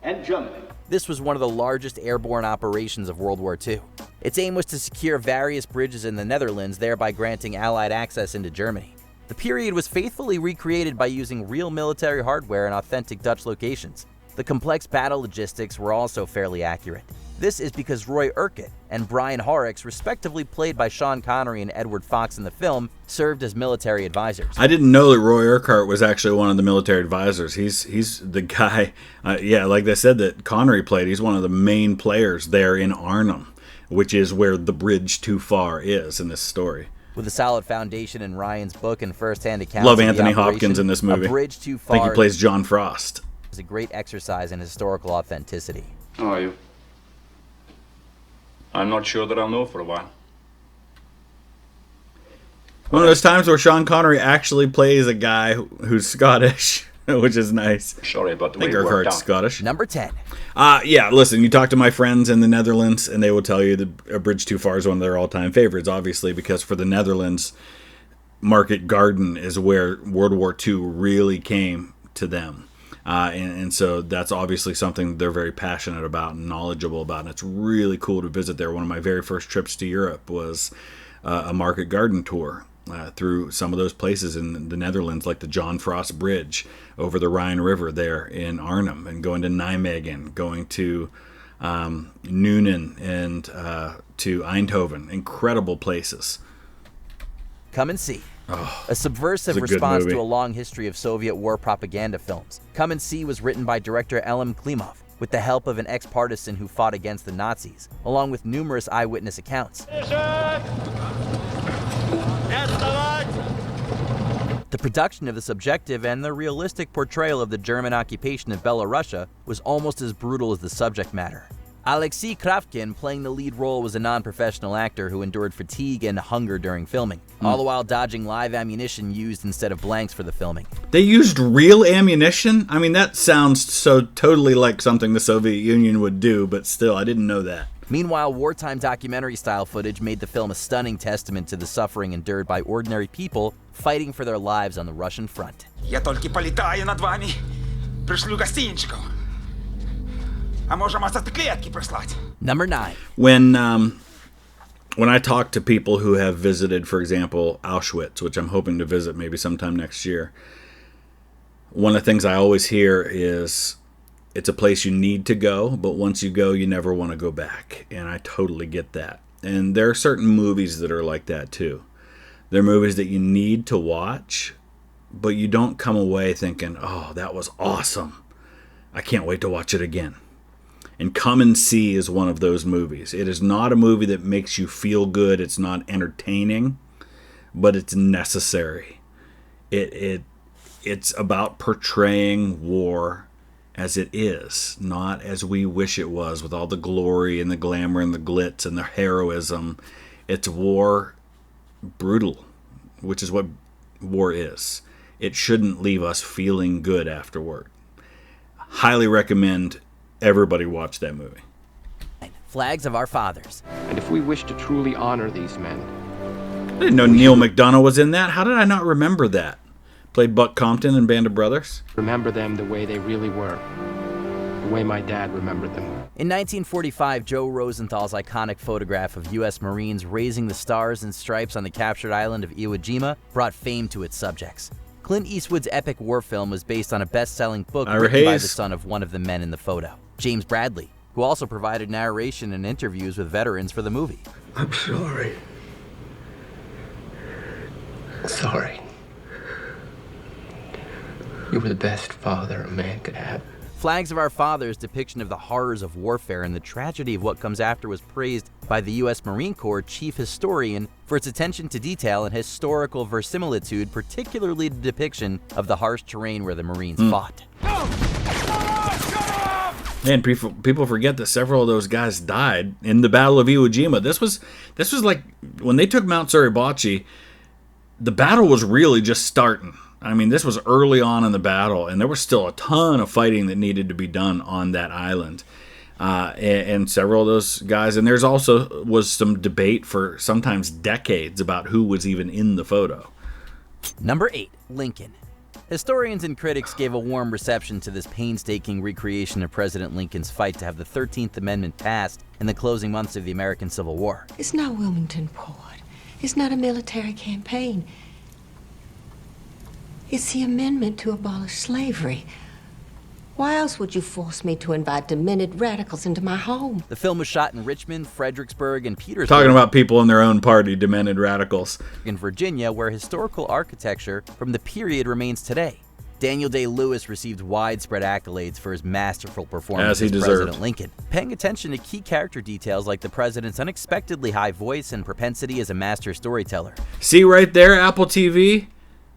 and Germany. This was one of the largest airborne operations of World War II. Its aim was to secure various bridges in the Netherlands, thereby granting Allied access into Germany. The period was faithfully recreated by using real military hardware in authentic Dutch locations. The complex battle logistics were also fairly accurate. This is because Roy Urquhart and Brian Horrocks, respectively played by Sean Connery and Edward Fox in the film, served as military advisors. I didn't know that Roy Urquhart was actually one of the military advisors. He's the guy, like I said, that Connery played. He's one of the main players there in Arnhem, which is where the bridge too far is in this story. With a solid foundation in Ryan's book and first-hand accounts Love of Anthony the operation, Hopkins in this movie. A Bridge Too I Far think he plays John Frost. is a great exercise in historical authenticity. How are you? I'm not sure that I'll know for a while. One of those times where Sean Connery actually plays a guy who's Scottish, which is nice. Sorry about the I think way it worked Urquhart's out. Scottish. Number 10. Yeah, listen, you talk to my friends in the Netherlands, and they will tell you that A Bridge Too Far is one of their all-time favorites, obviously, because for the Netherlands, Market Garden is where World War II really came to them. And so that's obviously something they're very passionate about and knowledgeable about, and it's really cool to visit there. One of my very first trips to Europe was a Market Garden tour, through some of those places in the Netherlands, like the John Frost Bridge over the Rhine River there in Arnhem, and going to Nijmegen, going to Nuenen and to Eindhoven. Incredible places. Come and See. Oh, a subversive it's a good response movie. to a long history of Soviet war propaganda films. Come and See was written by director Elem Klimov with the help of an ex-partisan who fought against the Nazis, along with numerous eyewitness accounts. The production of the subjective and the realistic portrayal of the German occupation of Belarusia was almost as brutal as the subject matter. Alexei Kravkin, playing the lead role, was a non-professional actor who endured fatigue and hunger during filming, all the while dodging live ammunition used instead of blanks for the filming. They used real ammunition? I mean, that sounds so totally like something the Soviet Union would do, but still, I didn't know that. Meanwhile, wartime documentary-style footage made the film a stunning testament to the suffering endured by ordinary people fighting for their lives on the Russian front. Я только полетаю над вами, пришлю гостинчиков. А можем клетки прислать. Number 9. When I talk to people who have visited, for example, Auschwitz, which I'm hoping to visit maybe sometime next year, one of the things I always hear is it's a place you need to go, but once you go, you never want to go back. And I totally get that. And there are certain movies that are like that too. They're movies that you need to watch, but you don't come away thinking, oh, that was awesome. I can't wait to watch it again. And Come and See is one of those movies. It is not a movie that makes you feel good. It's not entertaining, but it's necessary. It's about portraying war as it is, not as we wish it was, with all the glory and the glamour and the glitz and the heroism. It's war brutal, which is what war is. It shouldn't leave us feeling good afterward. Highly recommend everybody watch that movie. Flags of Our Fathers. And if we wish to truly honor these men, I didn't know Neil McDonough was in that. How did I not remember that? Played Buck Compton in Band of Brothers. Remember them the way they really were. The way my dad remembered them. In 1945, Joe Rosenthal's iconic photograph of U.S. Marines raising the stars and stripes on the captured island of Iwo Jima brought fame to its subjects. Clint Eastwood's epic war film was based on a best-selling book written by the son of one of the men in the photo, James Bradley, who also provided narration and interviews with veterans for the movie. I'm sorry. Sorry. You were the best father a man could have. Flags of Our Fathers' depiction of the horrors of warfare and the tragedy of what comes after was praised by the U.S. Marine Corps chief historian for its attention to detail and historical verisimilitude, particularly the depiction of the harsh terrain where the Marines fought. Man, people forget that several of those guys died in the Battle of Iwo Jima. This was like when they took Mount Suribachi, the battle was really just starting. I mean, this was early on in the battle, and there was still a ton of fighting that needed to be done on that island. And several of those guys, and there's also was some debate for sometimes decades about who was even in the photo. Number 8, Lincoln. Historians and critics gave a warm reception to this painstaking recreation of President Lincoln's fight to have the 13th Amendment passed in the closing months of the American Civil War. It's not Wilmington Port. It's not a military campaign. It's the amendment to abolish slavery. Why else would you force me to invite demented radicals into my home? The film was shot in Richmond, Fredericksburg, and Petersburg. Talking about people in their own party, demented radicals. In Virginia, where historical architecture from the period remains today. Daniel Day-Lewis received widespread accolades for his masterful performance as President Lincoln, paying attention to key character details like the president's unexpectedly high voice and propensity as a master storyteller. See right there, Apple TV?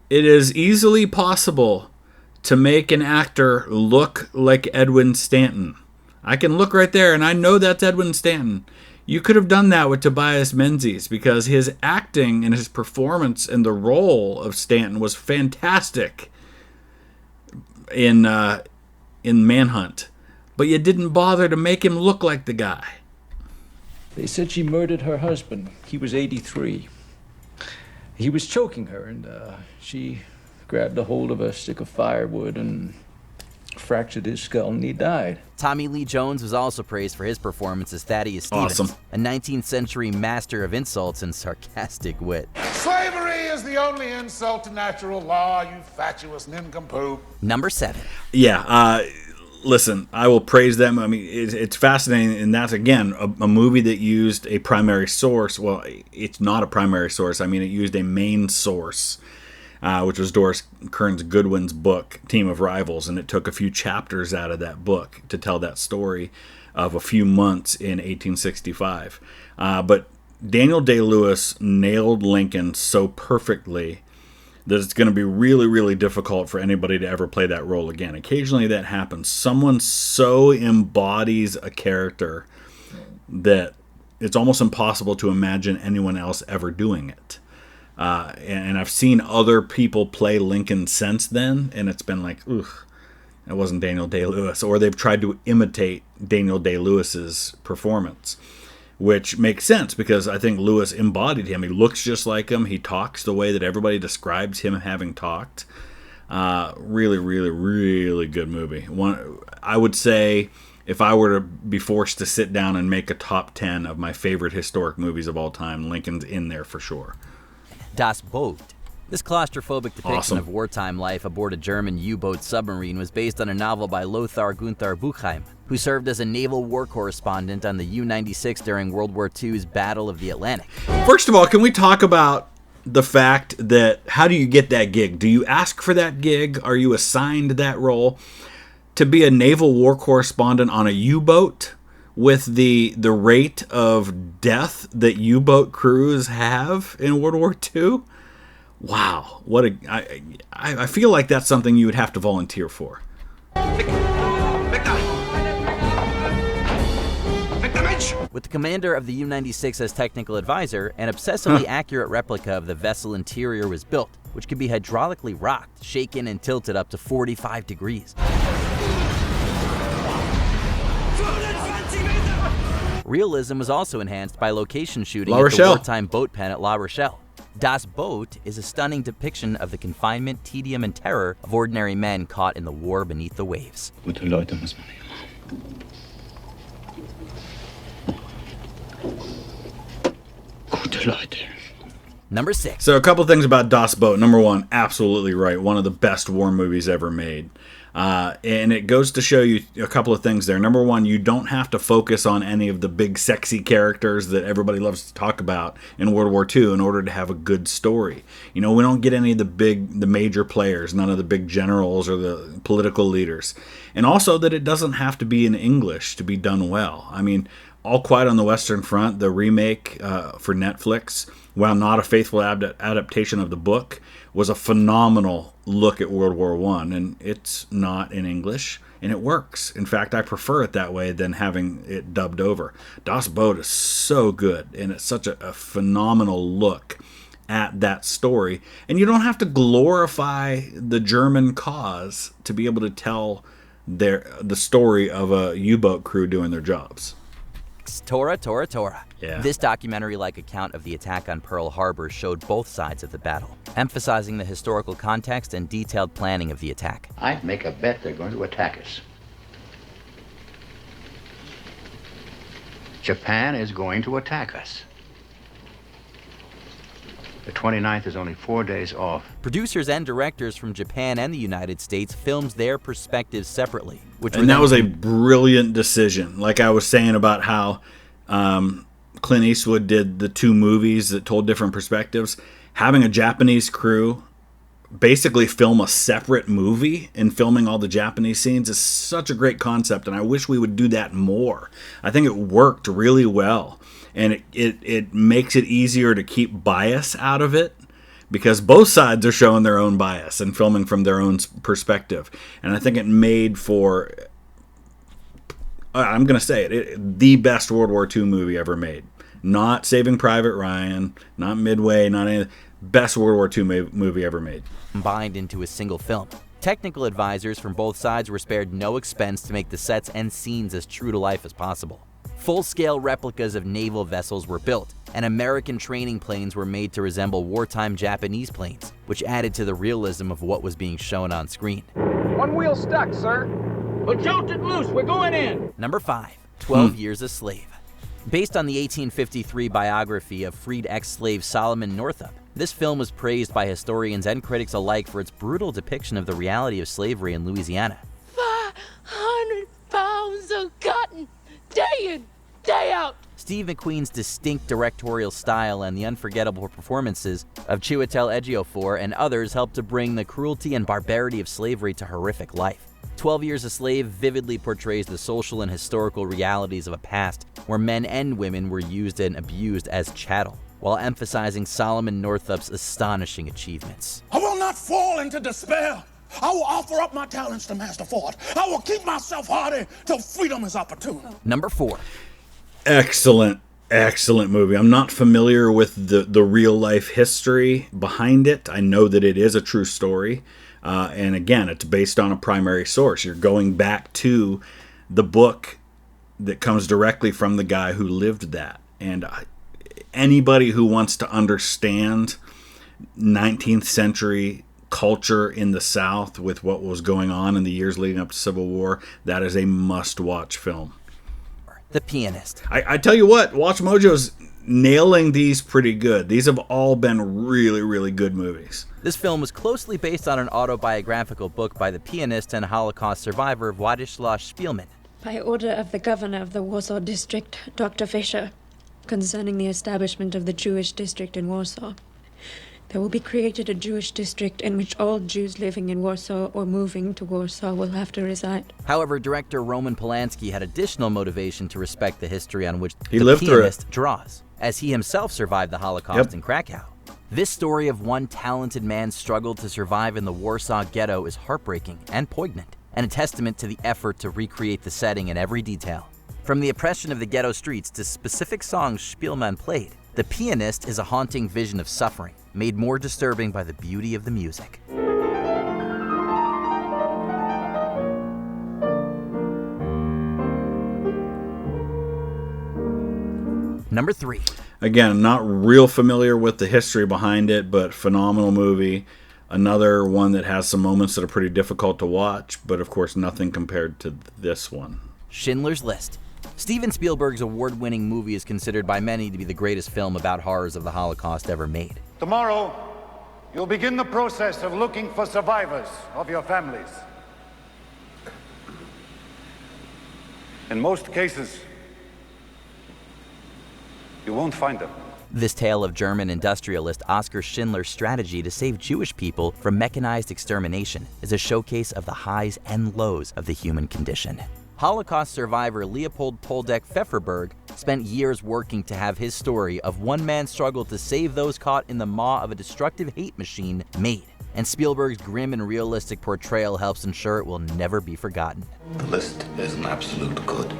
It is easily possible to make an actor look like Edwin Stanton. I can look right there and I know that's Edwin Stanton. You could have done that with Tobias Menzies because his acting and his performance in the role of Stanton was fantastic in Manhunt. But you didn't bother to make him look like the guy. They said she murdered her husband. He was 83. He was choking her, and she grabbed a hold of a stick of firewood and fractured his skull and he died. Tommy Lee Jones was also praised for his performance as Thaddeus Stevens, Awesome. a 19th century master of insults and sarcastic wit. Slavery is the only insult to natural law, you fatuous nincompoop. Number 7. Yeah, listen, I will praise them. I mean, it's fascinating, and that's, again, a movie that used a primary source. Well, it's not a primary source. I mean, it used a main source, which was Doris Kearns Goodwin's book, Team of Rivals, and it took a few chapters out of that book to tell that story of a few months in 1865. But Daniel Day-Lewis nailed Lincoln so perfectly that it's going to be really, really difficult for anybody to ever play that role again. Occasionally that happens. Someone so embodies a character that it's almost impossible to imagine anyone else ever doing it. And I've seen other people play Lincoln since then, and it's been like, ugh, that wasn't Daniel Day-Lewis. Or they've tried to imitate Daniel Day-Lewis's performance, which makes sense because I think Lewis embodied him. He looks just like him. He talks the way that everybody describes him having talked. Really, really, really good movie. I would say if I were to be forced to sit down and make a top 10 of my favorite historic movies of all time, Lincoln's in there for sure. Das Boot. This claustrophobic depiction Awesome. of wartime life aboard a German U-boat submarine was based on a novel by Lothar Gunther Buchheim, who served as a naval war correspondent on the U-96 during World War II's Battle of the Atlantic. First of all, can we talk about the fact that how do you get that gig? Do you ask for that gig? Are you assigned that role? To be a naval war correspondent on a U-boat with the rate of death that U-boat crews have in World War II? Wow, I feel like that's something you would have to volunteer for. With the commander of the U-96 as technical advisor, an obsessively accurate replica of the vessel interior was built, which could be hydraulically rocked, shaken, and tilted up to 45 degrees. Realism was also enhanced by location shooting at the wartime boat pen at La Rochelle. Das Boot is a stunning depiction of the confinement, tedium, and terror of ordinary men caught in the war beneath the waves. Gute Leute muss man Gute Leute. Number 6. So a couple things about Das Boot. Number 1, absolutely right. One of the best war movies ever made. And it goes to show you a couple of things there. Number 1, you don't have to focus on any of the big sexy characters that everybody loves to talk about in World War II in order to have a good story. You know, we don't get any of the major players, none of the big generals or the political leaders. And also that it doesn't have to be in English to be done well. I mean, All Quiet on the Western Front, the remake for Netflix, while not a faithful adaptation of the book, was a phenomenal look at World War I, and it's not in English, and it works. In fact, I prefer it that way than having it dubbed over. Das Boot is so good, and it's such a phenomenal look at that story, and you don't have to glorify the German cause to be able to tell the story of a U-boat crew doing their jobs. Tora, Tora, Tora. Yeah. This documentary-like account of the attack on Pearl Harbor showed both sides of the battle, emphasizing the historical context and detailed planning of the attack. I'd make a bet they're going to attack us. Japan is going to attack us. The 29th is only 4 days off. Producers and directors from Japan and the United States filmed their perspectives separately. And that was a brilliant decision. Like I was saying about how Clint Eastwood did the 2 movies that told different perspectives. Having a Japanese crew basically film a separate movie and filming all the Japanese scenes is such a great concept, and I wish we would do that more. I think it worked really well, and it makes it easier to keep bias out of it because both sides are showing their own bias and filming from their own perspective. And I think it made for, I'm going to say it, the best World War II movie ever made. Not Saving Private Ryan, not Midway, not anything. Best World War II movie ever made. Combined into a single film. Technical advisors from both sides were spared no expense to make the sets and scenes as true to life as possible. Full-scale replicas of naval vessels were built, and American training planes were made to resemble wartime Japanese planes, which added to the realism of what was being shown on screen. One wheel stuck, sir. Well, jolt it loose. We're going in. Number 5, 12 Years a Slave. Based on the 1853 biography of freed ex-slave Solomon Northup, this film was praised by historians and critics alike for its brutal depiction of the reality of slavery in Louisiana. 500 pounds of cotton, day in, day out. Steve McQueen's distinct directorial style and the unforgettable performances of Chiwetel Ejiofor and others helped to bring the cruelty and barbarity of slavery to horrific life. 12 Years a Slave vividly portrays the social and historical realities of a past where men and women were used and abused as chattel, while emphasizing Solomon Northup's astonishing achievements. I will not fall into despair. I will offer up my talents to Master Ford. I will keep myself hardy till freedom is opportune. Number 4. Excellent movie. I'm not familiar with the real life history behind it. I know that it is a true story. And again, it's based on a primary source. You're going back to the book that comes directly from the guy who lived that. And anybody who wants to understand 19th century culture in the South with what was going on in the years leading up to Civil War, that is a must-watch film. The Pianist. I tell you what, WatchMojo's nailing these pretty good. These have all been really, really good movies. This film was closely based on an autobiographical book by the pianist and Holocaust survivor Władysław Szpilman. By order of the governor of the Warsaw District, Dr. Fischer, concerning the establishment of the Jewish district in Warsaw. There will be created a Jewish district in which all Jews living in Warsaw or moving to Warsaw will have to reside. However, director Roman Polanski had additional motivation to respect the history on which He The lived through Pianist draws, as he himself survived the Holocaust in Krakow. This story of one talented man's struggle to survive in the Warsaw ghetto is heartbreaking and poignant, and a testament to the effort to recreate the setting in every detail. From the oppression of the ghetto streets to specific songs Szpilman played, The Pianist is a haunting vision of suffering, made more disturbing by the beauty of the music. Number 3. Again, I'm not real familiar with the history behind it, but phenomenal movie. Another one that has some moments that are pretty difficult to watch, but of course nothing compared to this one. Schindler's List. Steven Spielberg's award-winning movie is considered by many to be the greatest film about horrors of the Holocaust ever made. Tomorrow, you'll begin the process of looking for survivors of your families. In most cases, you won't find them. This tale of German industrialist Oskar Schindler's strategy to save Jewish people from mechanized extermination is a showcase of the highs and lows of the human condition. Holocaust survivor Leopold Poldek Pfefferberg spent years working to have his story of one man's struggle to save those caught in the maw of a destructive hate machine made, and Spielberg's grim and realistic portrayal helps ensure it will never be forgotten. The list is an absolute good.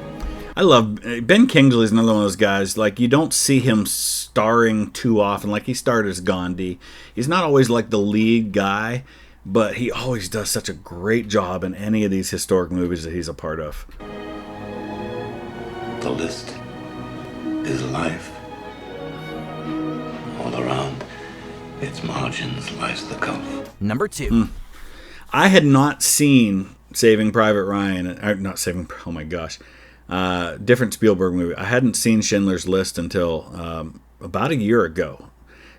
I love Ben Kingsley is another one of those guys. Like, you don't see him starring too often. Like, he starred as Gandhi. He's not always like the lead guy, but he always does such a great job in any of these historic movies that he's a part of. The list is life. All around its margins lies the gulf. Number 2. I had not seen Saving Private Ryan. Oh my gosh. Different Spielberg movie. I hadn't seen Schindler's List until about a year ago,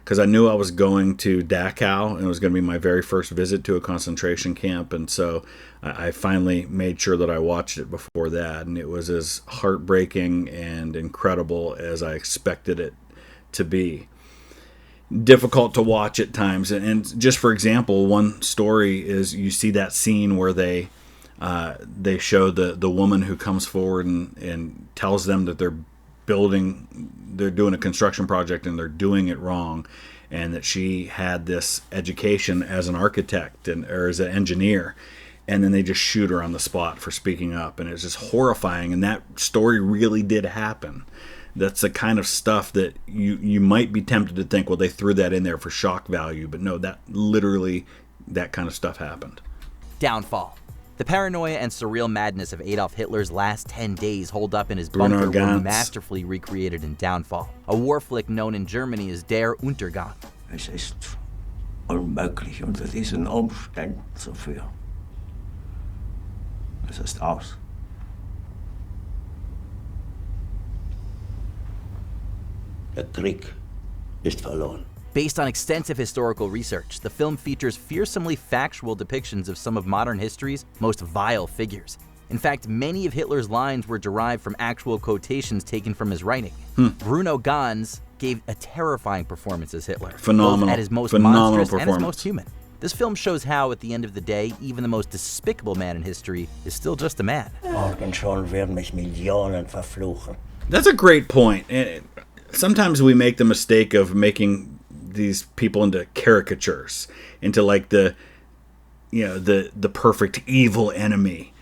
because I knew I was going to Dachau, and it was going to be my very first visit to a concentration camp, and so I finally made sure that I watched it before that, and it was as heartbreaking and incredible as I expected it to be. Difficult to watch at times, and just for example, one story is you see that scene where they show the woman who comes forward and tells them that they're doing a construction project and they're doing it wrong, and that she had this education as an architect or as an engineer, and then they just shoot her on the spot for speaking up, and it's just horrifying. And that story really did happen. That's the kind of stuff that you might be tempted to think, well, they threw that in there for shock value, but no, that kind of stuff happened. Downfall. The paranoia and surreal madness of Adolf Hitler's last 10 days holed up in his bunker were masterfully recreated in Downfall, a war flick known in Germany as Der Untergang. Es ist unmöglich unter diesen Umständen zu führen. Es ist aus. Der Krieg ist verloren. Based on extensive historical research, the film features fearsomely factual depictions of some of modern history's most vile figures. In fact, many of Hitler's lines were derived from actual quotations taken from his writing. Bruno Ganz gave a terrifying performance as Hitler, Phenomenal. both at his most Phenomenal monstrous and his performance. most human. This film shows how, at the end of the day, even the most despicable man in history is still just a man. Morgen schon werden mich Millionen verfluchen. That's a great point. Sometimes we make the mistake of making these people into caricatures, into like the perfect evil enemy.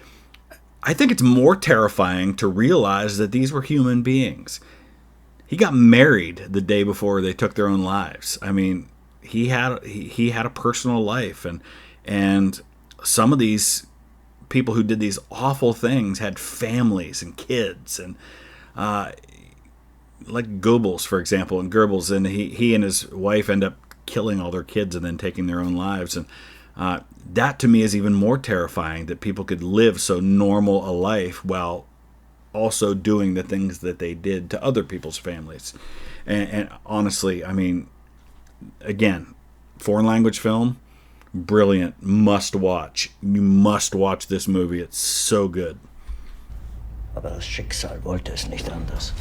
I think it's more terrifying to realize that these were human beings. He got married the day before they took their own lives. I mean, he had a personal life, and some of these people who did these awful things had families and kids, and like Goebbels, for example, and he and his wife end up killing all their kids and then taking their own lives, and that to me is even more terrifying, that people could live so normal a life while also doing the things that they did to other people's families. And honestly, I mean, again, foreign language film, brilliant, must watch. You must watch this movie. It's so good. Aber das Schicksal wollte es nicht anders.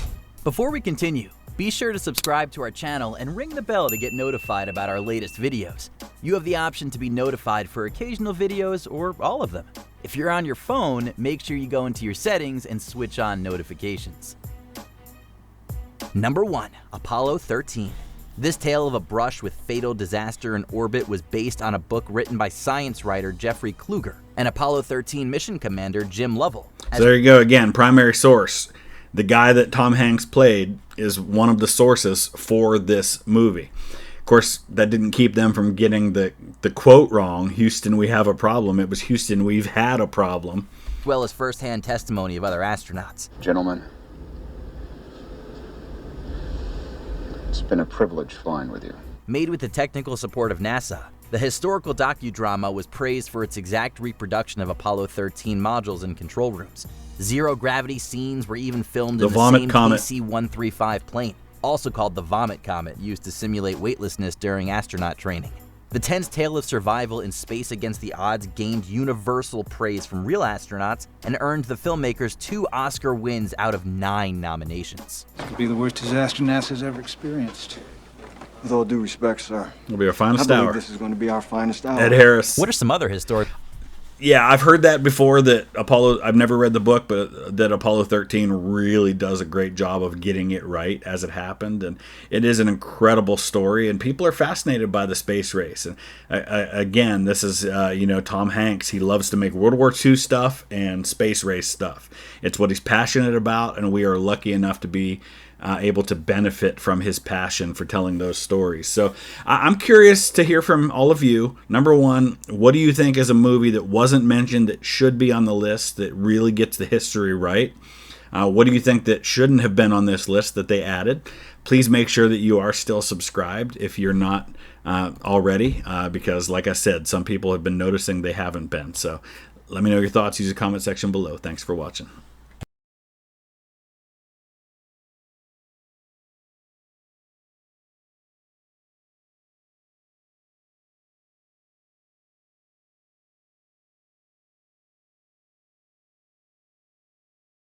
Before we continue, be sure to subscribe to our channel and ring the bell to get notified about our latest videos. You have the option to be notified for occasional videos or all of them. If you're on your phone, make sure you go into your settings and switch on notifications. Number 1. Apollo 13. This tale of a brush with fatal disaster in orbit was based on a book written by science writer Jeffrey Kluger and Apollo 13 mission commander Jim Lovell. So there you go again, primary source. The guy that Tom Hanks played is one of the sources for this movie. Of course, that didn't keep them from getting the quote wrong, Houston, we have a problem. It was Houston, we've had a problem. As well as first-hand testimony of other astronauts. Gentlemen, it's been a privilege flying with you. Made with the technical support of NASA, the historical docudrama was praised for its exact reproduction of Apollo 13 modules and control rooms. Zero-gravity scenes were even filmed in the same KC-135 plane, also called the Vomit Comet, used to simulate weightlessness during astronaut training. The tense tale of survival in space against the odds gained universal praise from real astronauts and earned the filmmakers 2 Oscar wins out of 9 nominations. This could be the worst disaster NASA's ever experienced. With all due respect, sir. It'll be our finest I believe hour. This is going to be our finest hour. Ed Harris. What are some other historic... Yeah, I've heard that before, that I've never read the book, but that Apollo 13 really does a great job of getting it right as it happened. And it is an incredible story, and people are fascinated by the space race. And again, this is, Tom Hanks. He loves to make World War II stuff and space race stuff. It's what he's passionate about, and we are lucky enough to be able to benefit from his passion for telling those stories. So I'm curious to hear from all of you. Number 1, what do you think is a movie that wasn't mentioned that should be on the list, that really gets the history right? What do you think that shouldn't have been on this list that they added? Please make sure that you are still subscribed if you're not already, because like I said, some people have been noticing they haven't been. So let me know your thoughts. Use the comment section below. Thanks for watching.